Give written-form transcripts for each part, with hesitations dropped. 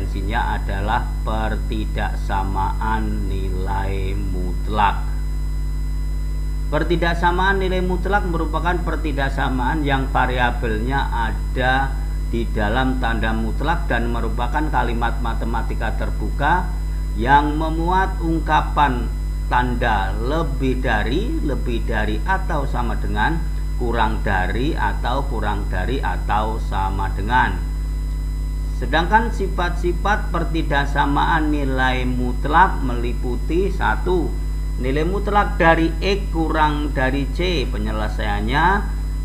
referensinya adalah pertidaksamaan nilai mutlak. Pertidaksamaan nilai mutlak merupakan pertidaksamaan yang variabelnya ada di dalam tanda mutlak dan merupakan kalimat matematika terbuka yang memuat ungkapan tanda lebih dari atau sama dengan, kurang dari atau sama dengan. Sedangkan sifat-sifat pertidaksamaan nilai mutlak meliputi 1. Nilai mutlak dari X kurang dari C, penyelesaiannya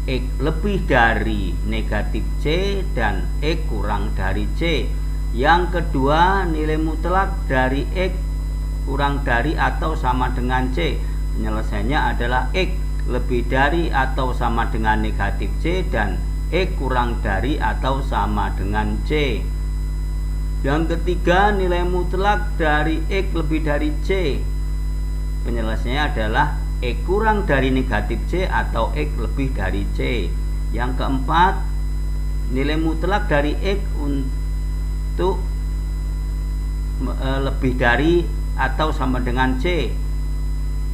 X lebih dari negatif C dan X kurang dari C. Yang kedua, nilai mutlak dari X kurang dari atau sama dengan C, penyelesaiannya adalah X lebih dari atau sama dengan negatif C dan X kurang dari atau sama dengan C. Yang ketiga, nilai mutlak dari X lebih dari C, penyelesaiannya adalah X kurang dari negatif C atau X lebih dari C. Yang keempat, nilai mutlak dari X untuk lebih dari atau sama dengan C,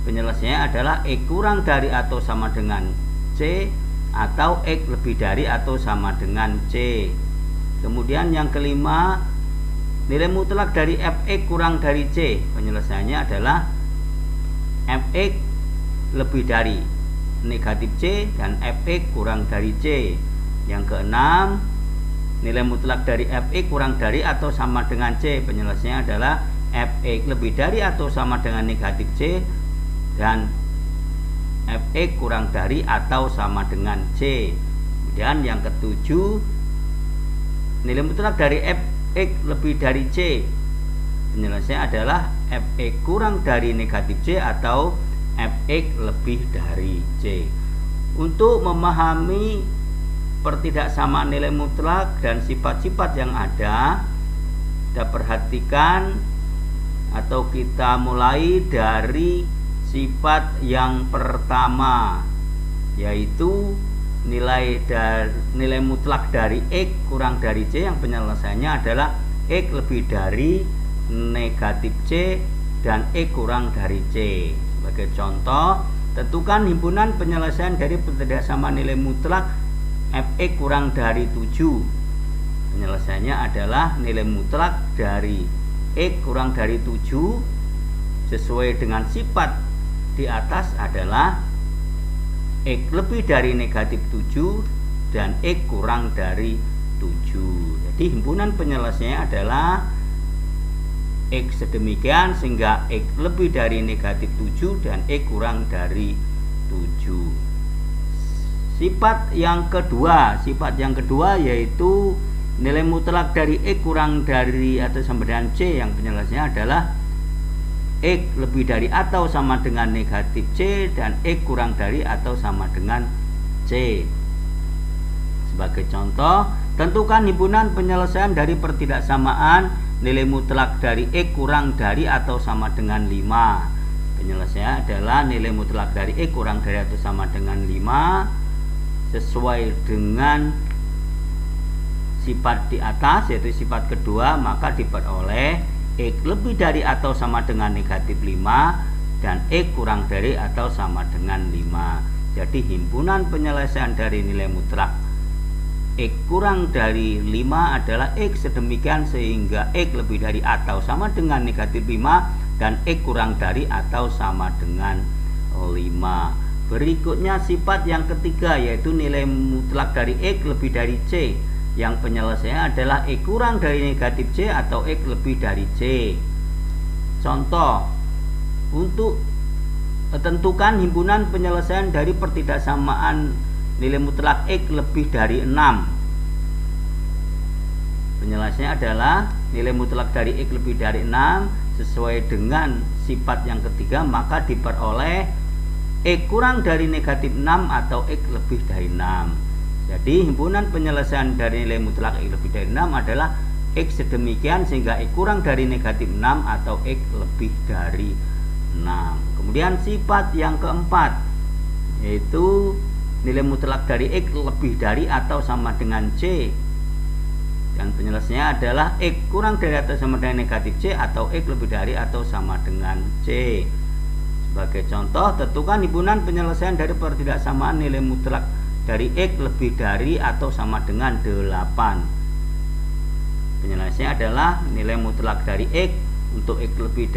penyelesaiannya adalah X kurang dari atau sama dengan C atau X lebih dari atau sama dengan C. Kemudian yang kelima, nilai mutlak dari Fx kurang dari C, penyelesaiannya adalah Fx lebih dari negatif C dan Fx kurang dari C. Yang keenam, nilai mutlak dari Fx kurang dari atau sama dengan C, penyelesaiannya adalah Fx lebih dari atau sama dengan negatif C dan Fx kurang dari atau sama dengan C. Kemudian yang ketujuh, nilai mutlak dari Fx lebih dari C, penyelesaiannya adalah Fx kurang dari negatif C atau Fx lebih dari C. Untuk memahami pertidaksamaan nilai mutlak dan sifat-sifat yang ada, kita perhatikan atau kita mulai dari sifat yang pertama, yaitu nilai mutlak dari X kurang dari C yang penyelesaiannya adalah X lebih dari negatif C dan X kurang dari C. Sebagai contoh, tentukan himpunan penyelesaian dari pertidaksamaan nilai mutlak Fx kurang dari 7. Penyelesaiannya adalah nilai mutlak dari X kurang dari 7 sesuai dengan sifat di atas adalah X lebih dari negatif 7 dan X kurang dari 7. Jadi himpunan penyelesaiannya adalah X sedemikian sehingga X lebih dari negatif 7 dan X kurang dari 7. Sifat yang kedua yaitu nilai mutlak dari X kurang dari atau sama dengan C yang penyelesaiannya adalah X lebih dari atau sama dengan negatif C dan X kurang dari atau sama dengan C. Sebagai contoh, tentukan himpunan penyelesaian dari pertidaksamaan nilai mutlak dari X kurang dari atau sama dengan 5. Penyelesaian adalah nilai mutlak dari X kurang dari atau sama dengan 5 sesuai dengan sifat di atas, yaitu sifat kedua, maka diperoleh X lebih dari atau sama dengan negatif 5 dan X kurang dari atau sama dengan 5. Jadi himpunan penyelesaian dari nilai mutlak X kurang dari 5 adalah X sedemikian sehingga X lebih dari atau sama dengan negatif 5 dan X kurang dari atau sama dengan 5. Berikutnya sifat yang ketiga yaitu nilai mutlak dari X lebih dari C yang penyelesaiannya adalah X kurang dari negatif C atau X lebih dari C. Contoh, untuk tentukan himpunan penyelesaian dari pertidaksamaan nilai mutlak X lebih dari 6. Penyelesaiannya adalah nilai mutlak dari X lebih dari 6 sesuai dengan sifat yang ketiga, maka diperoleh X kurang dari negatif 6 atau X lebih dari 6. Jadi himpunan penyelesaian dari nilai mutlak X lebih dari 6 adalah X sedemikian sehingga X kurang dari negatif 6 atau X lebih dari 6. Kemudian sifat yang keempat yaitu nilai mutlak dari X lebih dari atau sama dengan C Dan penyelesaiannya adalah X kurang dari atau sama dengan negatif C atau X lebih dari atau sama dengan C. Sebagai contoh, tentukan himpunan penyelesaian dari pertidaksamaan nilai mutlak dari X lebih dari atau sama dengan 8. Penyelesaiannya adalah nilai mutlak dari X untuk X lebih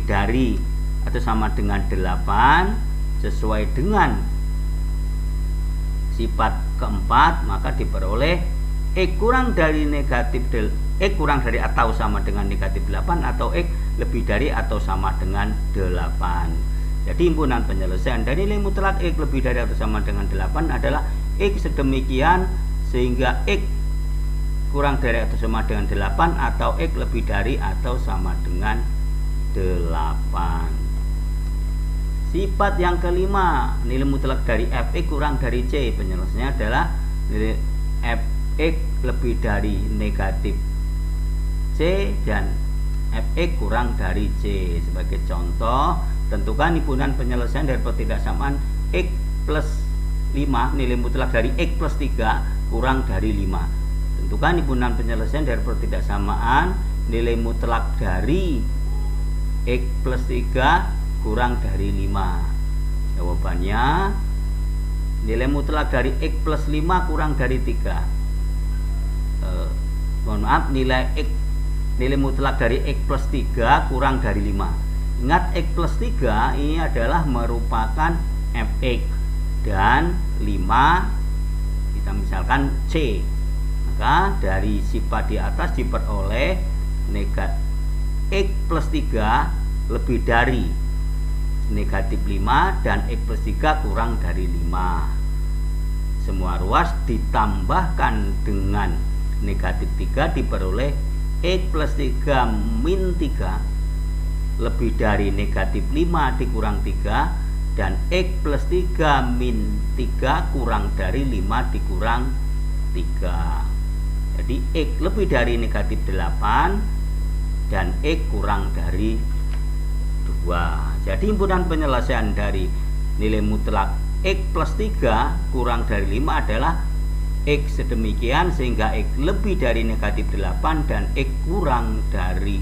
dari atau sama dengan 8 sesuai dengan sifat keempat, maka diperoleh X kurang dari atau sama dengan negatif 8 atau X lebih dari atau sama dengan 8. Jadi himpunan penyelesaian dari nilai mutlak X lebih dari atau sama dengan 8 adalah X sedemikian sehingga X kurang dari atau sama dengan 8 atau X lebih dari atau sama dengan 8. Sifat yang kelima, nilai mutlak dari Fx kurang dari C. Penyelesaiannya adalah nilai Fx lebih dari negatif C dan Fx kurang dari C. Sebagai contoh, tentukan himpunan penyelesaian dari pertidaksamaan X plus 5, nilai mutlak dari X plus 3 kurang dari 5. Tentukan himpunan penyelesaian dari pertidaksamaan nilai mutlak dari X plus 3 kurang dari 5. Jawabannya nilai mutlak dari X plus 5 kurang dari 3. Nilai mutlak dari X plus 3 kurang dari 5. Ingat, X plus 3 ini adalah merupakan Fx dan 5 kita misalkan C. Maka dari sifat di atas diperoleh X plus 3 lebih dari negatif 5 dan X plus 3 kurang dari 5. Semua ruas ditambahkan dengan negatif 3 diperoleh X plus 3 min 3 lebih dari negatif 5 dikurang 3 dan X plus 3 min 3 kurang dari 5 dikurang 3. Jadi X lebih dari negatif 8 dan X kurang dari 2. Jadi himpunan penyelesaian dari nilai mutlak X plus 3 kurang dari 5 adalah X sedemikian sehingga X lebih dari negatif 8 dan X kurang dari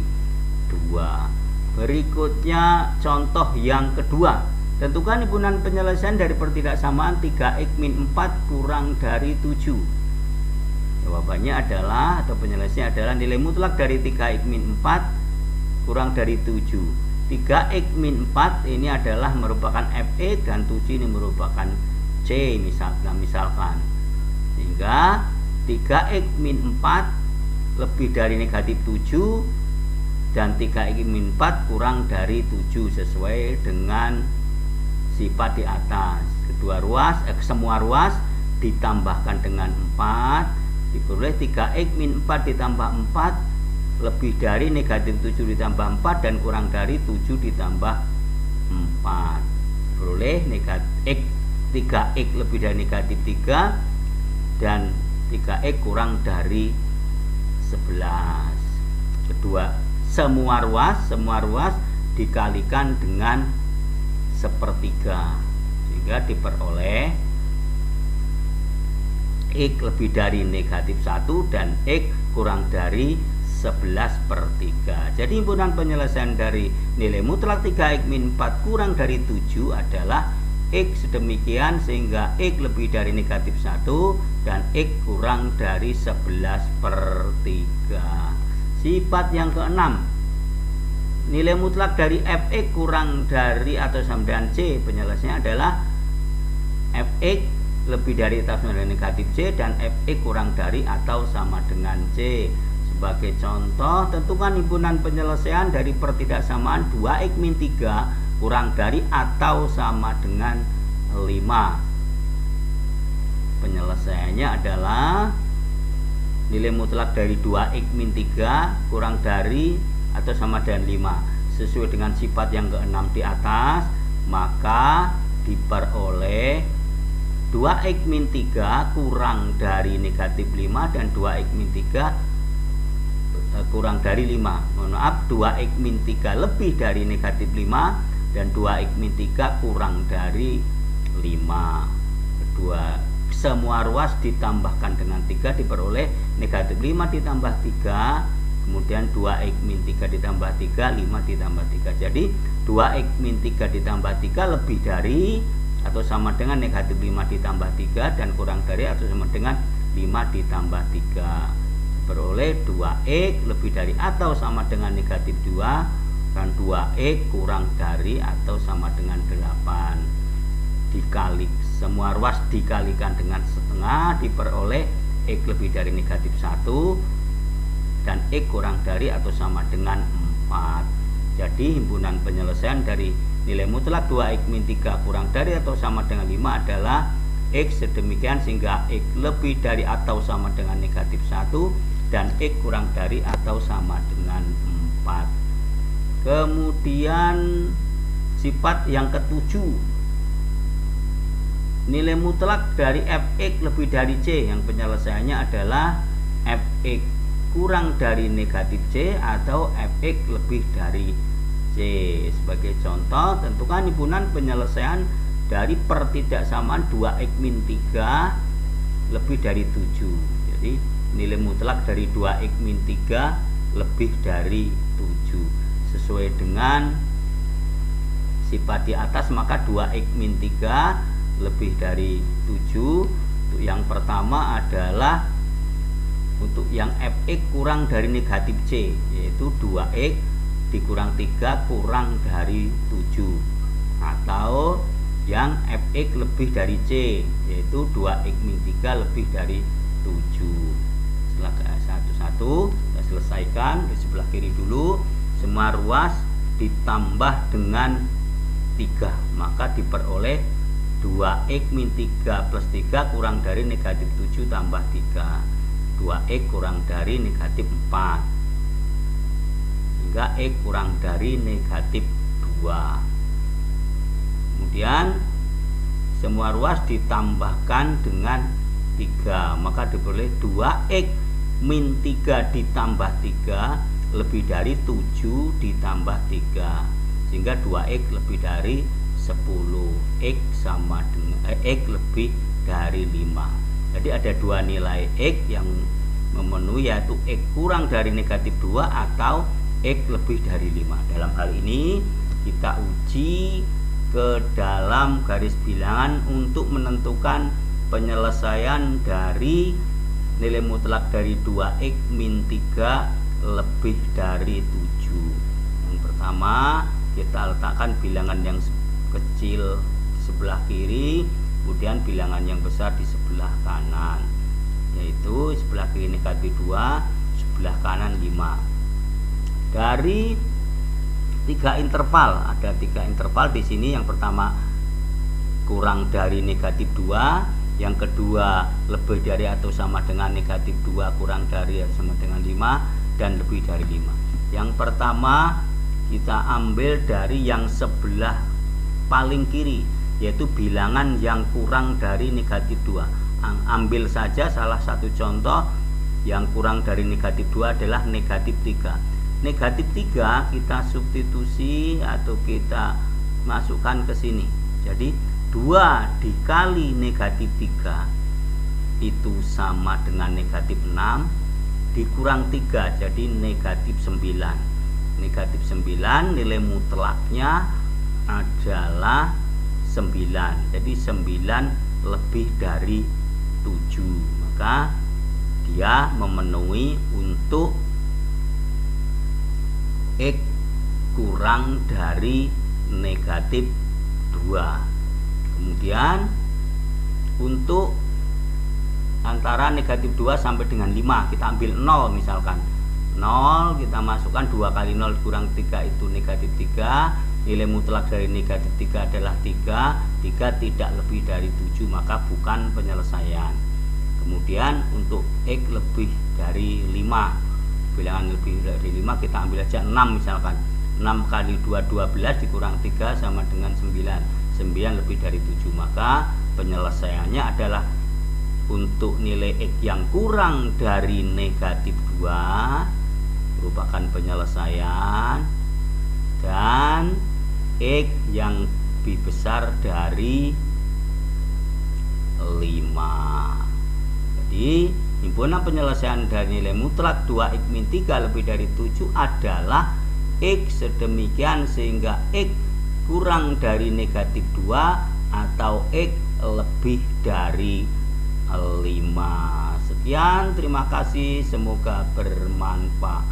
2. Berikutnya contoh yang kedua. Tentukan himpunan penyelesaian dari pertidaksamaan 3x min 4 kurang dari 7. Jawabannya adalah atau penyelesaiannya adalah nilai mutlak dari 3x min 4 kurang dari 7. 3x min 4 ini adalah merupakan Fx dan 7 ini merupakan C misalkan. Sehingga 3x min 4 lebih dari negatif 7 dan 3x min 4 kurang dari 7 sesuai dengan sifat di atas. Semua ruas ditambahkan dengan 4 diperoleh 3x min 4 ditambah 4 lebih dari negatif 7 ditambah 4 dan kurang dari 7 ditambah 4. Diperoleh negatif 3x lebih dari negatif 3 dan 3x kurang dari 11. Kedua, semua ruas dikalikan dengan sepertiga sehingga diperoleh X lebih dari negatif 1 dan X kurang dari 11/3. Jadi himpunan penyelesaian dari nilai mutlak 3x min 4 kurang dari 7 adalah X sedemikian sehingga X lebih dari negatif 1 dan X kurang dari 11/3. Sifat yang keenam, nilai mutlak dari Fx kurang dari atau sama dengan C. Penyelesaiannya adalah Fx lebih dari atau sama dengan negatif C dan Fx kurang dari atau sama dengan C. Sebagai contoh, tentukan himpunan penyelesaian dari pertidaksamaan 2x min 3 kurang dari atau sama dengan 5. Penyelesaiannya adalah nilai mutlak dari 2x min 3 kurang dari atau sama dengan 5 sesuai dengan sifat yang keenam di atas, maka diperoleh 2x min 3 kurang dari negatif 5 dan 2x min 3 kurang dari 5. Mohon maaf, 2x min 3 lebih dari negatif 5 dan 2x min 3 kurang dari 5. semua ruas ditambahkan dengan 3 diperoleh negatif 5 ditambah 3, kemudian 2x min 3 ditambah 3, 5 ditambah 3. Jadi 2x min 3 ditambah 3 lebih dari atau sama dengan negatif 5 ditambah 3 dan kurang dari atau sama dengan 5 ditambah 3. Beroleh 2x lebih dari atau sama dengan negatif 2 dan 2x kurang dari atau sama dengan 8. Dikali semua ruas dikalikan dengan setengah diperoleh x lebih dari negatif 1 dan x kurang dari atau sama dengan 4. Jadi himpunan penyelesaian dari nilai mutlak 2x min 3 kurang dari atau sama dengan 5 adalah x sedemikian sehingga x lebih dari atau sama dengan negatif 1 dan x kurang dari atau sama dengan 4. Kemudian sifat yang ketujuh, nilai mutlak dari fx lebih dari c yang penyelesaiannya adalah fx kurang dari negatif c atau fx lebih dari c. Sebagai contoh, tentukan himpunan penyelesaian dari pertidaksamaan 2x min 3 lebih dari 7. Jadi nilai mutlak dari 2x min 3 lebih dari 7 sesuai dengan sifat di atas, maka 2x min 3 lebih dari 7. Untuk yang pertama adalah untuk yang fx kurang dari negatif c, yaitu 2x dikurang 3 kurang dari 7, atau yang fx lebih dari c, yaitu 2x min 3 lebih dari 7. Satu-satu kita selesaikan. Di sebelah kiri dulu, semua ruas ditambah dengan 3, maka diperoleh 2x min 3 plus 3 kurang dari negatif 7 tambah 3, 2x kurang dari negatif 4 hingga x kurang dari negatif 2. Kemudian semua ruas ditambahkan dengan 3, maka diperoleh 2x min 3 ditambah 3 lebih dari 7 ditambah 3, sehingga 2x lebih dari 10, x sama dengan x lebih dari 5. Jadi ada dua nilai x yang memenuhi, yaitu x kurang dari negatif 2 atau x lebih dari 5. Dalam hal ini kita uji ke dalam garis bilangan untuk menentukan penyelesaian dari nilai mutlak dari 2x min 3 lebih dari 7. Yang pertama, kita letakkan bilangan yang kecil di sebelah kiri, kemudian bilangan yang besar di sebelah kanan, yaitu sebelah kiri negatif 2, sebelah kanan 5. Dari 3 interval, ada 3 interval di sini. Yang pertama kurang dari negatif 2, yang kedua lebih dari atau sama dengan negatif 2 kurang dari atau sama dengan 5, dan lebih dari 5. Yang pertama kita ambil dari yang sebelah paling kiri, yaitu bilangan yang kurang dari negatif 2. Ambil saja salah satu contoh, yang kurang dari negatif 2 adalah negatif 3. Negatif 3 kita substitusi atau kita masukkan ke sini. Jadi 2 dikali negatif 3 itu sama dengan negatif 6 dikurang 3, jadi negatif 9. Negatif 9 nilai mutlaknya adalah 9. Jadi 9 lebih dari 7, maka dia memenuhi untuk x kurang dari negatif 2. Kemudian untuk antara negatif 2 sampai dengan 5 kita ambil 0, misalkan 0 kita masukkan 2 kali 0 kurang 3 itu negatif 3. Nilai mutlak dari negatif 3 adalah 3. 3 tidak lebih dari 7, maka bukan penyelesaian. Kemudian untuk x lebih dari 5, bilangan lebih dari 5 kita ambil aja 6, misalkan 6 kali 2 12 dikurang 3 sama dengan 9. 9 lebih dari 7, maka penyelesaiannya adalah untuk nilai x yang kurang dari negatif 2 merupakan penyelesaian, dan x yang lebih besar dari Jadi himpunan penyelesaian dari nilai mutlak 2x min 3 lebih dari 7 adalah x sedemikian sehingga x kurang dari negatif 2 atau x lebih dari 5. Sekian, terima kasih, semoga bermanfaat.